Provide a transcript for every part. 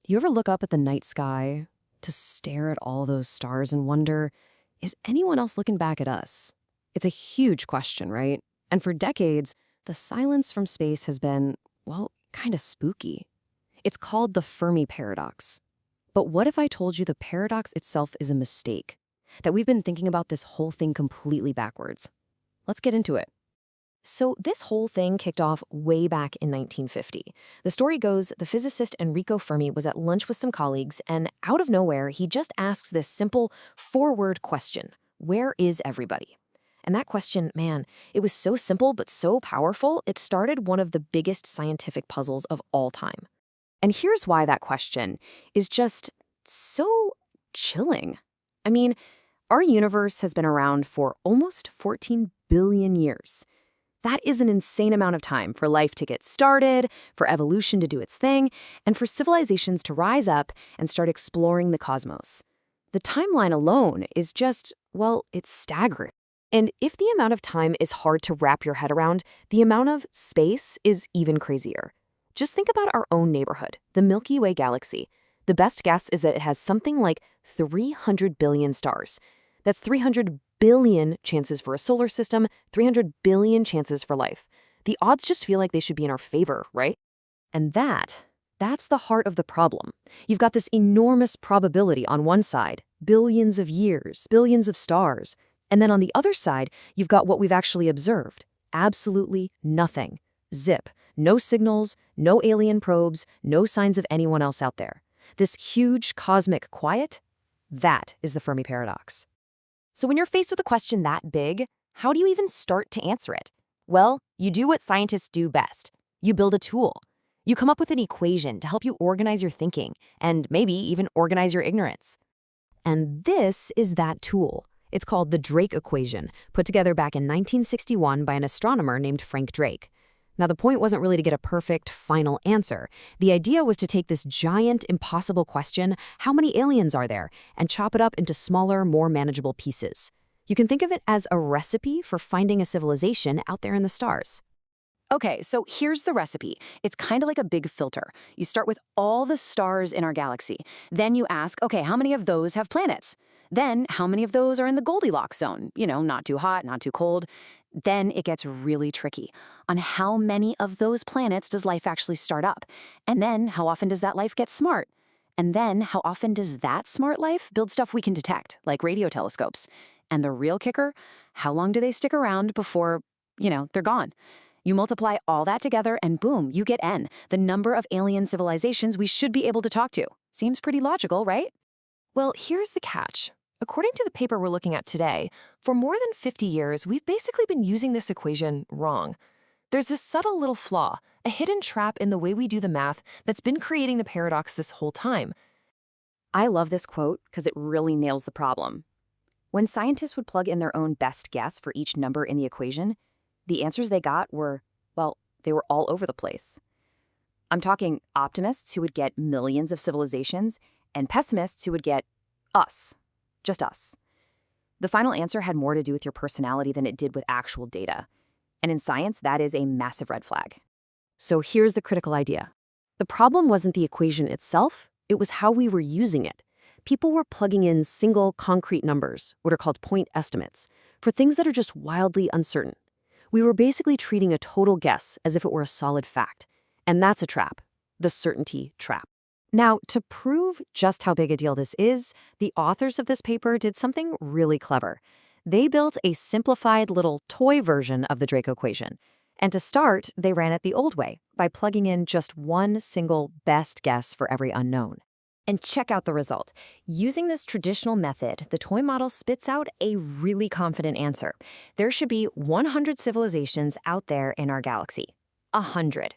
You ever look up at the night sky to stare at all those stars and wonder, is anyone else looking back at us? It's a huge question, right? And for decades, the silence from space has been, well, kind of spooky. It's called the Fermi Paradox. But what if I told you the paradox itself is a mistake? That we've been thinking about this whole thing completely backwards? Let's get into it. So this whole thing kicked off way back in 1950. The story goes, the physicist Enrico Fermi was at lunch with some colleagues, and out of nowhere, he just asks this simple four-word question: where is everybody? And that question, man, it was so simple but so powerful, it started one of the biggest scientific puzzles of all time. And here's why that question is just so chilling. I mean, our universe has been around for almost 14 billion years. That is an insane amount of time for life to get started, for evolution to do its thing, and for civilizations to rise up and start exploring the cosmos. The timeline alone is just, well, it's staggering. And if the amount of time is hard to wrap your head around, the amount of space is even crazier. Just think about our own neighborhood, the Milky Way galaxy. The best guess is that it has something like 300 billion stars. That's 300 billion chances for a solar system, 300 billion chances for life. The odds just feel like they should be in our favor, right? And that's the heart of the problem. You've got this enormous probability on one side, billions of years, billions of stars. And then on the other side, you've got what we've actually observed. Absolutely nothing. Zip. No signals, no alien probes, no signs of anyone else out there. This huge cosmic quiet, that is the Fermi Paradox. So when you're faced with a question that big, how do you even start to answer it? Well, you do what scientists do best. You build a tool. You come up with an equation to help you organize your thinking and maybe even organize your ignorance. And this is that tool. It's called the Drake equation, put together back in 1961 by an astronomer named Frank Drake. Now, the point wasn't really to get a perfect, final answer. The idea was to take this giant, impossible question, how many aliens are there, and chop it up into smaller, more manageable pieces. You can think of it as a recipe for finding a civilization out there in the stars. Okay, so here's the recipe. It's kind of like a big filter. You start with all the stars in our galaxy. Then you ask, okay, how many of those have planets? Then, how many of those are in the Goldilocks zone? Not too hot, not too cold. Then it gets really tricky on how many of those planets does life actually start up? And then how often does that life get smart? And then how often does that smart life build stuff we can detect, like radio telescopes? And the real kicker, how long do they stick around before, they're gone? You multiply all that together and boom, you get N, the number of alien civilizations we should be able to talk to. Seems pretty logical, right? Well, here's the catch. According to the paper we're looking at today, for more than 50 years, we've basically been using this equation wrong. There's this subtle little flaw, a hidden trap in the way we do the math that's been creating the paradox this whole time. I love this quote because it really nails the problem. When scientists would plug in their own best guess for each number in the equation, the answers they got were, well, they were all over the place. I'm talking optimists who would get millions of civilizations and pessimists who would get us. Just us. The final answer had more to do with your personality than it did with actual data. And in science, that is a massive red flag. So here's the critical idea. The problem wasn't the equation itself, it was how we were using it. People were plugging in single concrete numbers, what are called point estimates, for things that are just wildly uncertain. We were basically treating a total guess as if it were a solid fact. And that's a trap, the certainty trap. Now, to prove just how big a deal this is, the authors of this paper did something really clever. They built a simplified little toy version of the Drake equation. And to start, they ran it the old way, by plugging in just one single best guess for every unknown. And check out the result. Using this traditional method, the toy model spits out a really confident answer. There should be 100 civilizations out there in our galaxy. 100.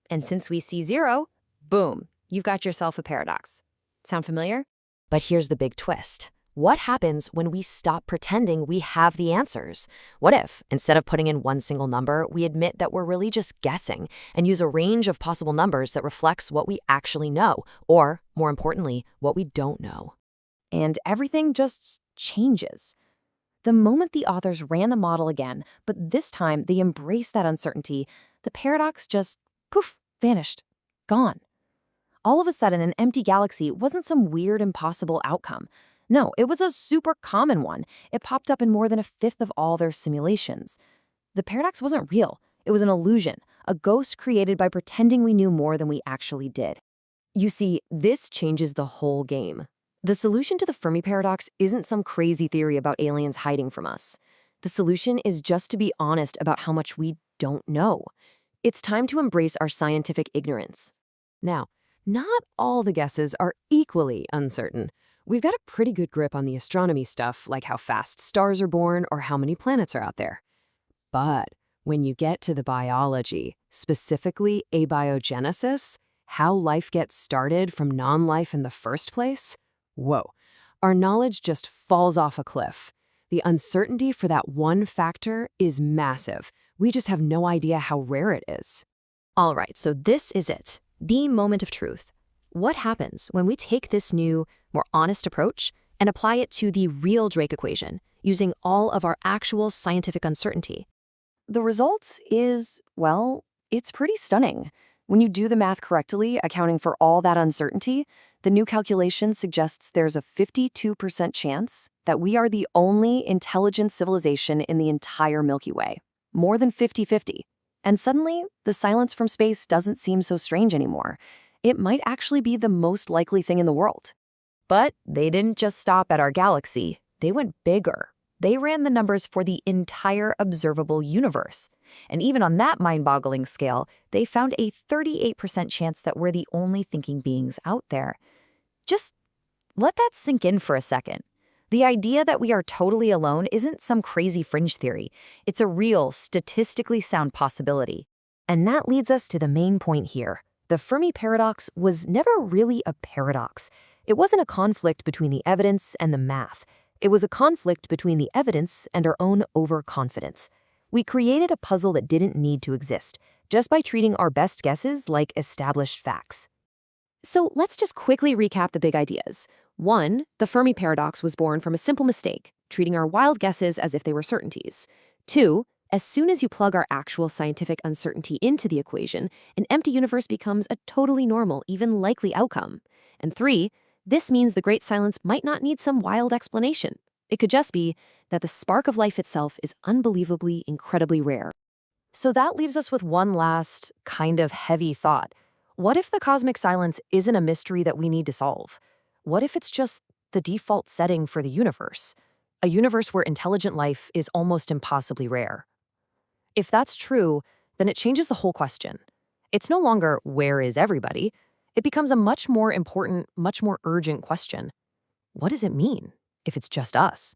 And since we see 0, boom. You've got yourself a paradox. Sound familiar? But here's the big twist. What happens when we stop pretending we have the answers? What if, instead of putting in one single number, we admit that we're really just guessing and use a range of possible numbers that reflects what we actually know, or, more importantly, what we don't know? And everything just changes. The moment the authors ran the model again, but this time they embraced that uncertainty, the paradox just, poof, vanished. Gone. All of a sudden, an empty galaxy wasn't some weird, impossible outcome. No, it was a super common one. It popped up in more than a fifth of all their simulations. The paradox wasn't real. It was an illusion, a ghost created by pretending we knew more than we actually did. You see, this changes the whole game. The solution to the Fermi paradox isn't some crazy theory about aliens hiding from us. The solution is just to be honest about how much we don't know. It's time to embrace our scientific ignorance. Now, not all the guesses are equally uncertain. We've got a pretty good grip on the astronomy stuff, like how fast stars are born or how many planets are out there. But when you get to the biology, specifically abiogenesis, how life gets started from non-life in the first place, whoa, our knowledge just falls off a cliff. The uncertainty for that one factor is massive. We just have no idea how rare it is. All right, so this is it, the moment of truth. What happens when we take this new, more honest approach and apply it to the real Drake equation, using all of our actual scientific uncertainty? The result is, well, it's pretty stunning. When you do the math correctly, accounting for all that uncertainty, the new calculation suggests there's a 52% chance that we are the only intelligent civilization in the entire Milky Way. More than 50-50. And suddenly, the silence from space doesn't seem so strange anymore. It might actually be the most likely thing in the world. But they didn't just stop at our galaxy. They went bigger. They ran the numbers for the entire observable universe. And even on that mind-boggling scale, they found a 38% chance that we're the only thinking beings out there. Just let that sink in for a second. The idea that we are totally alone isn't some crazy fringe theory. It's a real, statistically sound possibility. And that leads us to the main point here. The Fermi paradox was never really a paradox. It wasn't a conflict between the evidence and the math. It was a conflict between the evidence and our own overconfidence. We created a puzzle that didn't need to exist, just by treating our best guesses like established facts. So let's just quickly recap the big ideas. 1, the Fermi paradox was born from a simple mistake, treating our wild guesses as if they were certainties. 2, as soon as you plug our actual scientific uncertainty into the equation, an empty universe becomes a totally normal, even likely outcome. And 3, this means the great silence might not need some wild explanation. It could just be that the spark of life itself is unbelievably, incredibly rare. So that leaves us with one last, kind of heavy thought. What if the cosmic silence isn't a mystery that we need to solve? What if it's just the default setting for the universe? A universe where intelligent life is almost impossibly rare. If that's true, then it changes the whole question. It's no longer, where is everybody? It becomes a much more important, much more urgent question. What does it mean if it's just us?